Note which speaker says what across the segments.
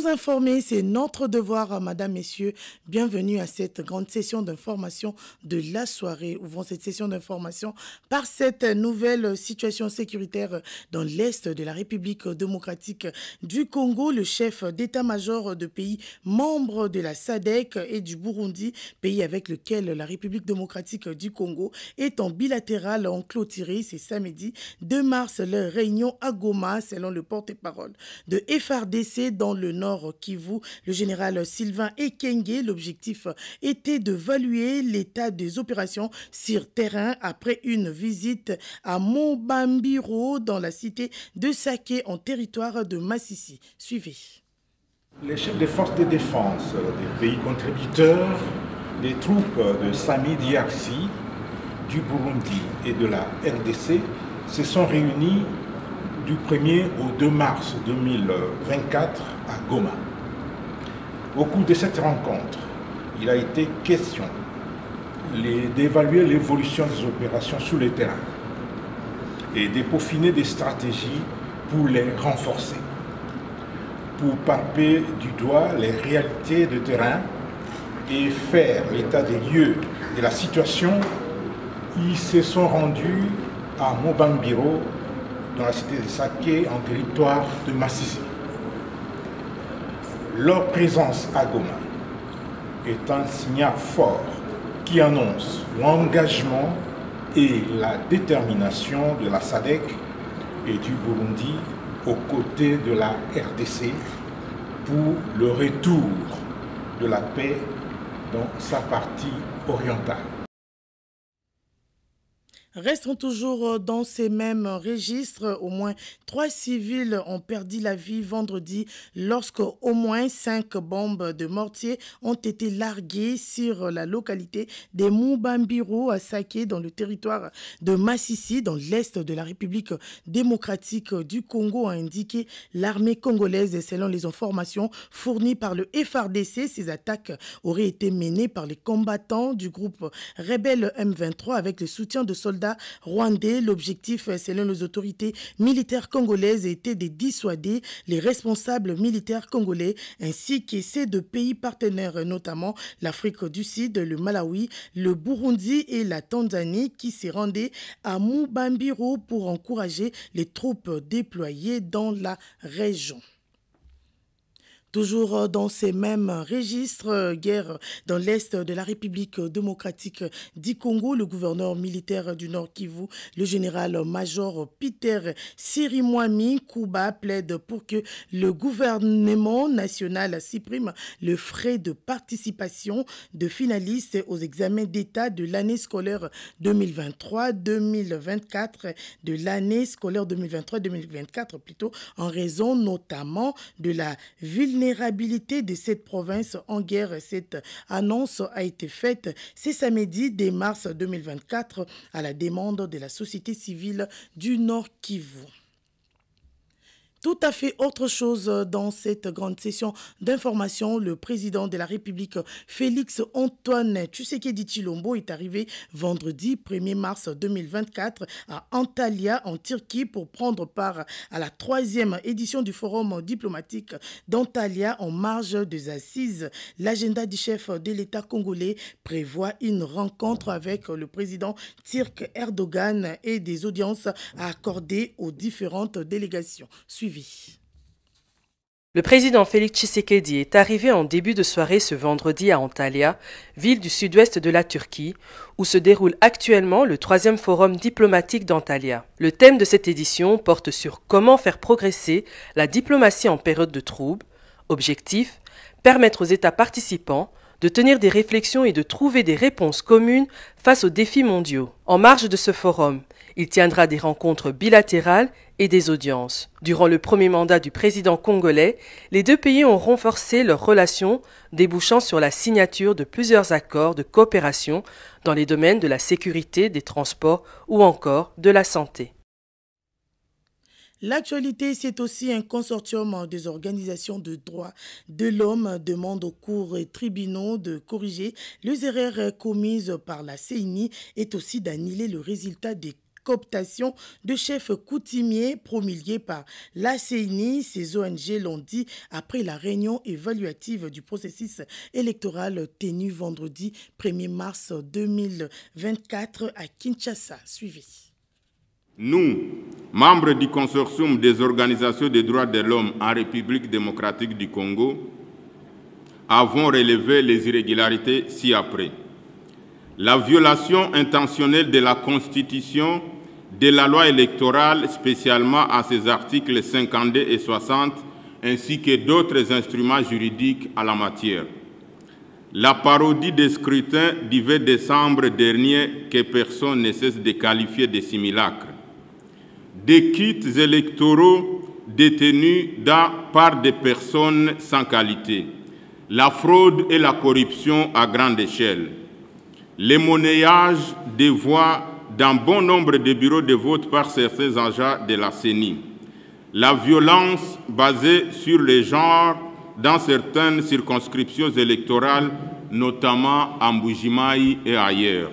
Speaker 1: Vous informer, c'est notre devoir, Madame, Messieurs. Bienvenue à cette grande session d'information de la soirée. Ouvrons cette session d'information par cette nouvelle situation sécuritaire dans l'Est de la République démocratique du Congo. Le chef d'état-major de pays membres de la SADC et du Burundi, pays avec lequel la République démocratique du Congo est en bilatéral, ont clôturé ce samedi 2 mars leur réunion à Goma, selon le porte-parole de FARDC dans le Nord Kivu, le général Sylvain Ekenge. L'objectif était d'évaluer l'état des opérations sur terrain après une visite à Mobambiro dans la cité de Saké en territoire de Massissi. Suivez.
Speaker 2: Les chefs des forces de défense des pays contributeurs, les troupes de Sami Diarsi, du Burundi et de la RDC se sont réunis du 1er au 2 mars 2024 à Goma. Au cours de cette rencontre, il a été question d'évaluer l'évolution des opérations sur le terrain et de peaufiner des stratégies pour les renforcer, pour palper du doigt les réalités de terrain et faire l'état des lieux de la situation. Ils se sont rendus à Mobambiro, dans la cité de Saké, en territoire de Massissi. Leur présence à Goma est un signal fort qui annonce l'engagement et la détermination de la SADC et du Burundi aux côtés de la RDC pour le retour de la paix dans sa partie orientale.
Speaker 1: Restons toujours dans ces mêmes registres. Au moins 3 civils ont perdu la vie vendredi lorsque au moins 5 bombes de mortier ont été larguées sur la localité de Mubambiro à Saké dans le territoire de Massissi dans l'est de la République démocratique du Congo, a indiqué l'armée congolaise. Selon les informations fournies par le FARDC, ces attaques auraient été menées par les combattants du groupe rebelle M23 avec le soutien de soldats rwandais. L'objectif, selon les autorités militaires congolaises, était de dissuader les responsables militaires congolais ainsi que ces 2 pays partenaires, notamment l'Afrique du Sud, le Malawi, le Burundi et la Tanzanie, qui s'y rendaient à Mubambiro pour encourager les troupes déployées dans la région. Toujours dans ces mêmes registres, guerre dans l'Est de la République démocratique du Congo, le gouverneur militaire du Nord Kivu, le général-major Peter Sirimwami Kuba, plaide pour que le gouvernement national supprime le frais de participation de finalistes aux examens d'État de l'année scolaire 2023-2024, de l'année scolaire 2023-2024 plutôt, en raison notamment de la vulnérabilité de cette province en guerre. Cette annonce a été faite ce samedi 2 mars 2024 à la demande de la société civile du Nord Kivu. Tout à fait autre chose dans cette grande session d'information. Le président de la République, Félix Antoine Tshisekedi Tshilombo, est arrivé vendredi 1er mars 2024 à Antalya, en Turquie, pour prendre part à la 3e édition du forum diplomatique d'Antalya en marge des assises. L'agenda du chef de l'État congolais prévoit une rencontre avec le président turc Erdogan et des audiences à accorder aux différentes délégations. Suivi.
Speaker 3: Le président Félix Tshisekedi est arrivé en début de soirée ce vendredi à Antalya, ville du sud-ouest de la Turquie, où se déroule actuellement le 3e forum diplomatique d'Antalya. Le thème de cette édition porte sur comment faire progresser la diplomatie en période de trouble. Objectif, permettre aux États participants de tenir des réflexions et de trouver des réponses communes face aux défis mondiaux. En marge de ce forum, il tiendra des rencontres bilatérales et des audiences. Durant le premier mandat du président congolais, les 2 pays ont renforcé leurs relations, débouchant sur la signature de plusieurs accords de coopération dans les domaines de la sécurité, des transports ou encore de la santé.
Speaker 1: L'actualité, c'est aussi un consortium des organisations de droits de l'homme demande aux cours et tribunaux de corriger les erreurs commises par la CENI et aussi d'annuler le résultat des cooptation de chefs coutumiers promulguée par la CENI. Ces ONG l'ont dit après la réunion évaluative du processus électoral tenue vendredi 1er mars 2024 à Kinshasa. Suivi.
Speaker 4: Nous, membres du consortium des organisations des droits de l'homme en République démocratique du Congo, avons relevé les irrégularités ci-après. La violation intentionnelle de la Constitution, de la loi électorale, spécialement à ses articles 52 et 60, ainsi que d'autres instruments juridiques à la matière. La parodie des scrutins du 20 décembre dernier que personne ne cesse de qualifier de simulacre. Des kits électoraux détenus par des personnes sans qualité. La fraude et la corruption à grande échelle. Le monnayage des voix dans bon nombre de bureaux de vote par certains agents de la CENI. La violence basée sur le genre dans certaines circonscriptions électorales, notamment à Mbujimayi et ailleurs.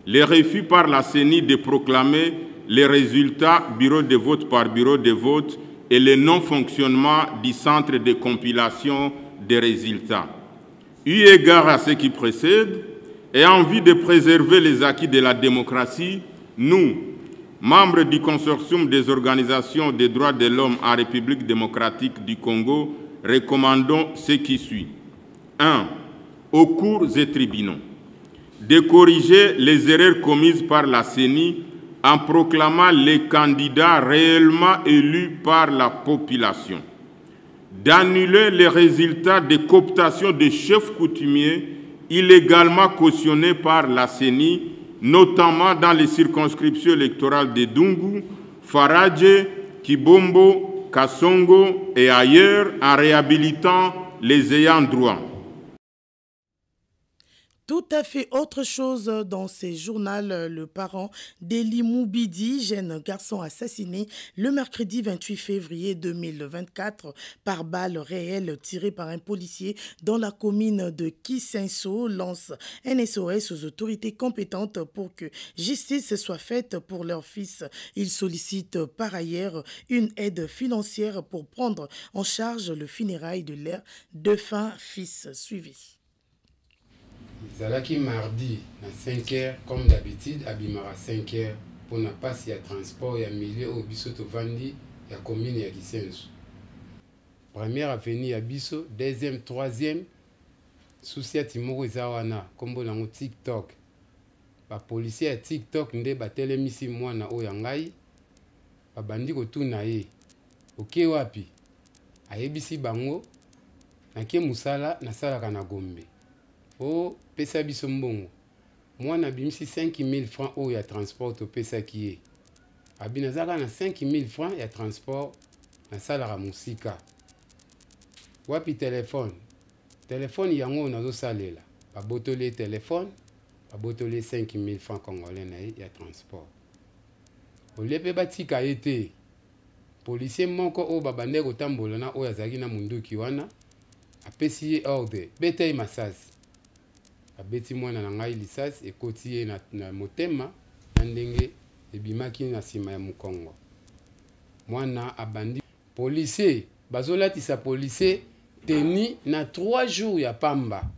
Speaker 4: Le refus par la CENI de proclamer les résultats bureau de vote par bureau de vote et le non-fonctionnement du centre de compilation des résultats. Eu égard à ce qui précède, et en vue de préserver les acquis de la démocratie, nous, membres du consortium des organisations des droits de l'homme en République démocratique du Congo, recommandons ce qui suit. 1. Aux cours et tribunaux, de corriger les erreurs commises par la CENI en proclamant les candidats réellement élus par la population, d'annuler les résultats de cooptation de chefs coutumiers illégalement cautionnés par la CENI, notamment dans les circonscriptions électorales de Dungu, Faradje, Kibombo, Kassongo et ailleurs, en réhabilitant les ayants droit.
Speaker 1: Tout à fait autre chose dans ces journaux. Le parent d'Eli Moubidi, jeune garçon assassiné le mercredi 28 février 2024 par balle réelle tirée par un policier dans la commune de Kisenso, lance un SOS aux autorités compétentes pour que justice soit faite pour leur fils. Il sollicite par ailleurs une aide financière pour prendre en charge le funérail de leur défunt fils. Suivi.
Speaker 5: Zalaki mardi à 5h, comme d'habitude, abimara 5h pour ne pas si y a transport, il y a milieu au biso to vandi, il y a commune, il y a Kisenso. Première avenue à biso, deuxième, troisième, souci à Timoro Zawana, comme on TikTok. Les policiers à TikTok, nde batelemisi mwana o yangai, babandi ko tuna ye. Ok wapi? Ayebisi bango, nake musala na sala kana Gombe. Oh, pesa biso mbongo. Mwana bimisi 5 000 francs o ya transport au pesa kiye. Abinazaka na 5 000 francs ya transport na sala ka musika. Wapi téléphone? Téléphone yango nazo salela. Ba botole téléphone, ba botole 5 000 francs congolais na ya transport. Olepe batika ete. Policier moko o babande ko tambola na o yazaki na munduki wana. Apesi ye ordre, bete masasi. Abeti mwana na ngai lisasi ekoti ye na motema na ndenge ebimaki na sima ya mukongo. Mwana abandi policier bazolatisa policier teni na 3 jours ya pamba.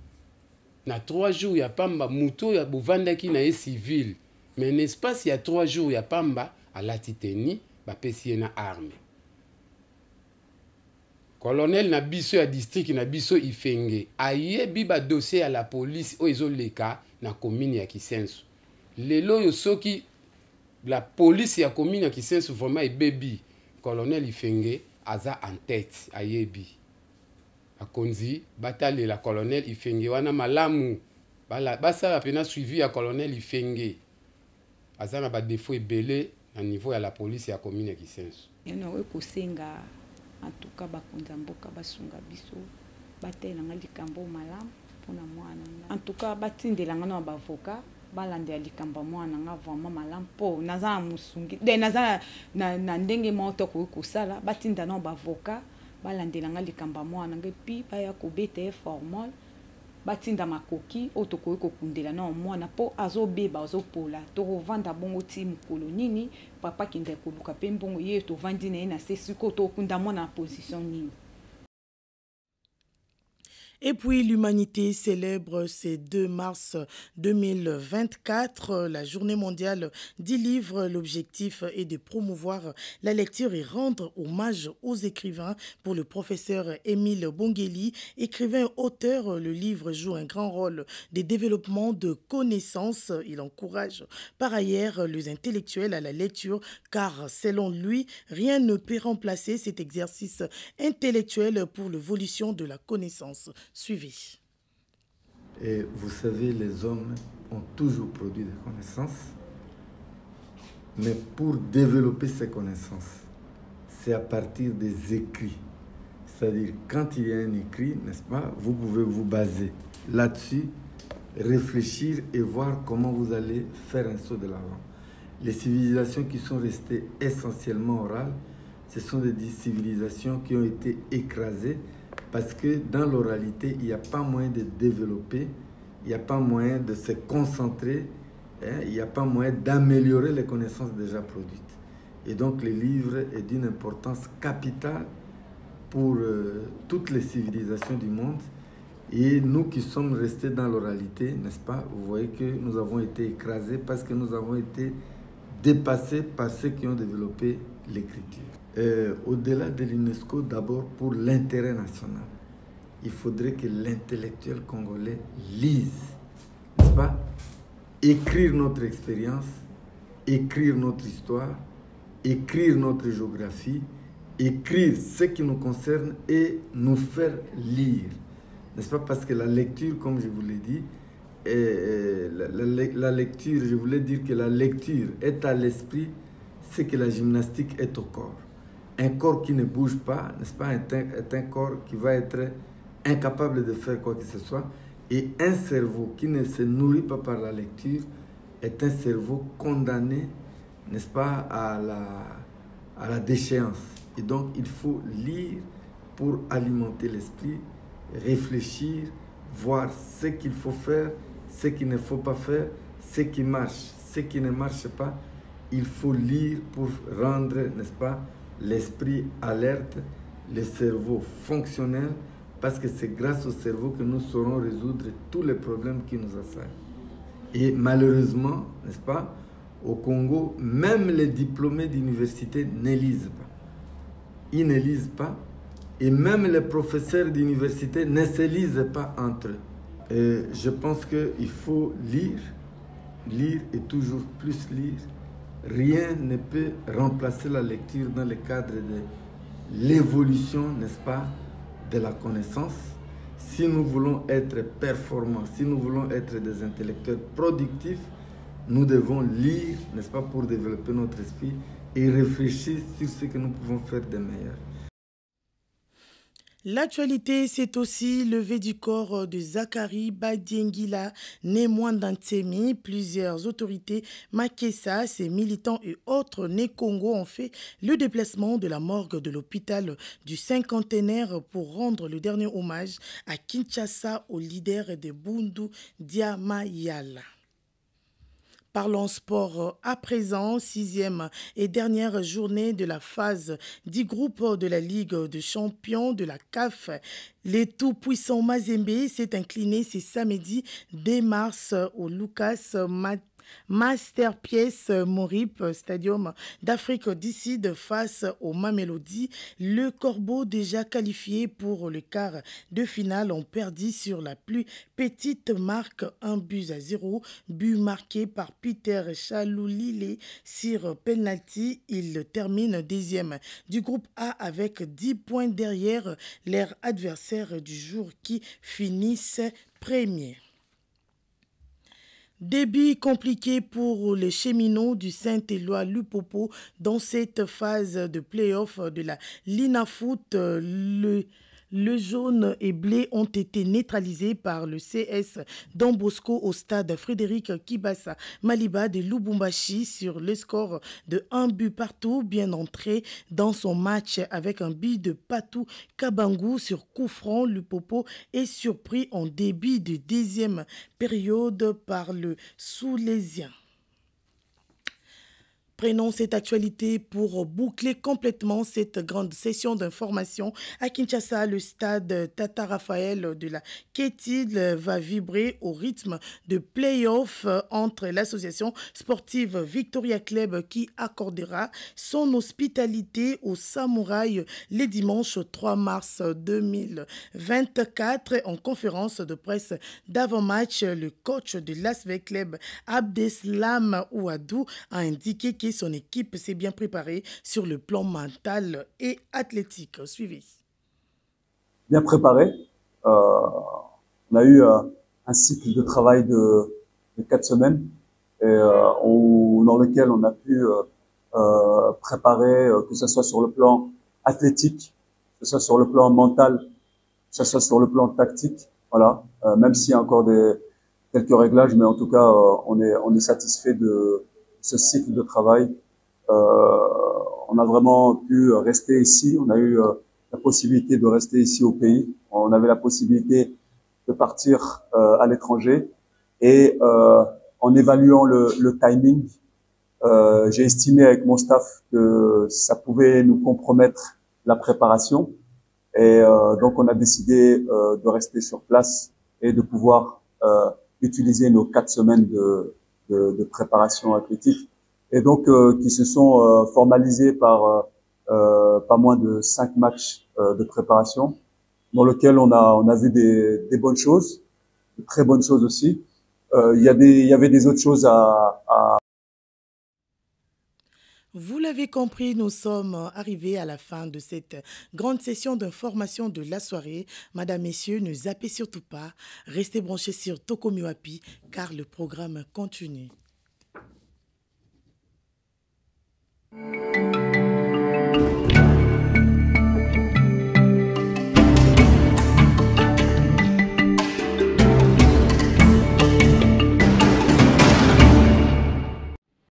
Speaker 5: Na 3 jours ya pamba muto ya bovandaki na ye civil. Mais n'espace ya 3 jours ya pamba alati teni bapesi ye na arme. Colonel na biso ya district na biso Ifenge ayebi ba dossier à la police o ezoleka na commune ya Kisenso. Lelo yo soki la police ya commune ya Kisenso vraiment ebebi Colonel Ifenge aza en tête ayebi. Akonzi batale la Colonel Ifenge wana malamu basala pena suivi ya Colonel Ifenge. Aza na ba défaut ebele na niveau ya la police ya commune ya Kisenso.
Speaker 6: Eno we kosenga en tout cas bakonza mboka basunga biso batelanga likambo malamu pona mwana en tout cas batindelanga na bavoka balande likambo mwana nga vraiment malamu po naza musungi de naza na ndenge moto ko kusala batinda na bavoka balandelanga likambo mwana ngepi baya kobete formal batinda makoki oyo tokoki kokundela na omwana mpo azobeba azopola tokovanda bongo ti mokolo nini papa akende koluka mpe mbongo ye tovandi na ye na se sikoyo tokunda mwana na position nini.
Speaker 1: Et puis l'humanité célèbre ce 2 mars 2024 la journée mondiale du livre. L'objectif est de promouvoir la lecture et rendre hommage aux écrivains. Pour le professeur Émile Bongeli, écrivain et auteur, le livre joue un grand rôle de développement de connaissances. Il encourage par ailleurs les intellectuels à la lecture car selon lui, rien ne peut remplacer cet exercice intellectuel pour l'évolution de la connaissance. Suivi.
Speaker 7: Et vous savez, les hommes ont toujours produit des connaissances, mais pour développer ces connaissances, c'est à partir des écrits. C'est-à-dire, quand il y a un écrit, n'est-ce pas, vous pouvez vous baser là-dessus, réfléchir et voir comment vous allez faire un saut de l'avant. Les civilisations qui sont restées essentiellement orales, ce sont des civilisations qui ont été écrasées parce que dans l'oralité, il n'y a pas moyen de développer, il n'y a pas moyen de se concentrer, il n'y a pas moyen d'améliorer les connaissances déjà produites. Et donc, le livre est d'une importance capitale pour toutes les civilisations du monde. Et nous qui sommes restés dans l'oralité, n'est-ce pas, vous voyez que nous avons été écrasés parce que nous avons été dépassés par ceux qui ont développé l'écriture. Au-delà de l'UNESCO, d'abord pour l'intérêt national, il faudrait que l'intellectuel congolais lise, n'est-ce pas, écrire notre expérience, écrire notre histoire, écrire notre géographie, écrire ce qui nous concerne et nous faire lire, n'est-ce pas, parce que la lecture, comme je vous l'ai dit, la lecture, je voulais dire que la lecture est à l'esprit ce que la gymnastique est au corps. Un corps qui ne bouge pas, n'est-ce pas, est un corps qui va être incapable de faire quoi que ce soit. Et un cerveau qui ne se nourrit pas par la lecture est un cerveau condamné, n'est-ce pas, à la déchéance. Et donc, il faut lire pour alimenter l'esprit, réfléchir, voir ce qu'il faut faire, ce qu'il ne faut pas faire, ce qui marche, ce qui ne marche pas. Il faut lire pour rendre, n'est-ce pas, l'esprit alerte, le cerveau fonctionnel, parce que c'est grâce au cerveau que nous saurons résoudre tous les problèmes qui nous assaillent. Et malheureusement, n'est-ce pas, au Congo, même les diplômés d'université ne lisent pas. Ils ne lisent pas. Et même les professeurs d'université ne se lisent pas entre eux. Et je pense qu'il faut lire et toujours plus lire. Rien ne peut remplacer la lecture dans le cadre de l'évolution, n'est-ce pas, de la connaissance. Si nous voulons être performants, si nous voulons être des intellectuels productifs, nous devons lire, n'est-ce pas, pour développer notre esprit et réfléchir sur ce que nous pouvons faire de meilleur.
Speaker 1: L'actualité, c'est aussi levé du corps de Zachary Badiengila, né Mwandantemi. Plusieurs autorités Makessa, ses militants et autres nés Congo ont fait le déplacement de la morgue de l'hôpital du cinquantenaire pour rendre le dernier hommage à Kinshasa au leader de Bundu Diamayala. Parlons sport à présent, 6e et dernière journée de la phase du groupe de la Ligue des champions de la CAF. Les tout-puissants Mazembe s'est incliné ce samedi 2 mars au Lucas Masterpiece Morip Stadium d'Afrique du Sud face au Mamelodi. Le Corbeau, déjà qualifié pour le quart de finale, ont perdu sur la plus petite marque 1-0, but marqué par Peter Chaloulile sur penalty. Il termine deuxième du groupe A avec 10 points derrière leur adversaire du jour qui finissent premier. Début compliqué pour les cheminots du Saint-Éloi Lupopo dans cette phase de play-off de la Linafoot. Le jaune et blé ont été neutralisés par le CS Don Bosco au stade Frédéric Kibasa Maliba de Lubumbashi sur le score de 1 but partout, bien entré dans son match avec un but de Patou Kabangou sur coup franc. Lupopo est surpris en début de deuxième période par le Soulésien. Prenons cette actualité pour boucler complètement cette grande session d'information. À Kinshasa, le stade Tata Raphaël de la Kétid va vibrer au rythme de play-off entre l'association sportive Victoria Club qui accordera son hospitalité aux Samouraïs le dimanche 3 mars 2024. En conférence de presse d'avant-match, le coach de l'Asvel Club, Abdeslam Ouadou, a indiqué que son équipe s'est bien préparée sur le plan mental et athlétique. Suivez.
Speaker 8: Bien préparé. On a eu un cycle de travail de 4 semaines et, dans lequel on a pu préparer, que ce soit sur le plan athlétique, que ce soit sur le plan mental, que ce soit sur le plan tactique. Voilà. Même s'il y a encore quelques réglages, mais en tout cas, on est satisfait de ce cycle de travail. On a vraiment pu rester ici. On a eu la possibilité de rester ici au pays. On avait la possibilité de partir à l'étranger. Et en évaluant le timing, j'ai estimé avec mon staff que ça pouvait nous compromettre la préparation. Et donc on a décidé de rester sur place et de pouvoir utiliser nos 4 semaines de préparation athlétique, et donc qui se sont formalisés par pas moins de 5 matchs de préparation, dans lequel on a vu des bonnes choses, de très bonnes choses aussi. Il y avait des autres choses à
Speaker 1: Vous l'avez compris, nous sommes arrivés à la fin de cette grande session d'information de la soirée. Madame, Messieurs, ne zappez surtout pas. Restez branchés sur Tokomi Wapi car le programme continue.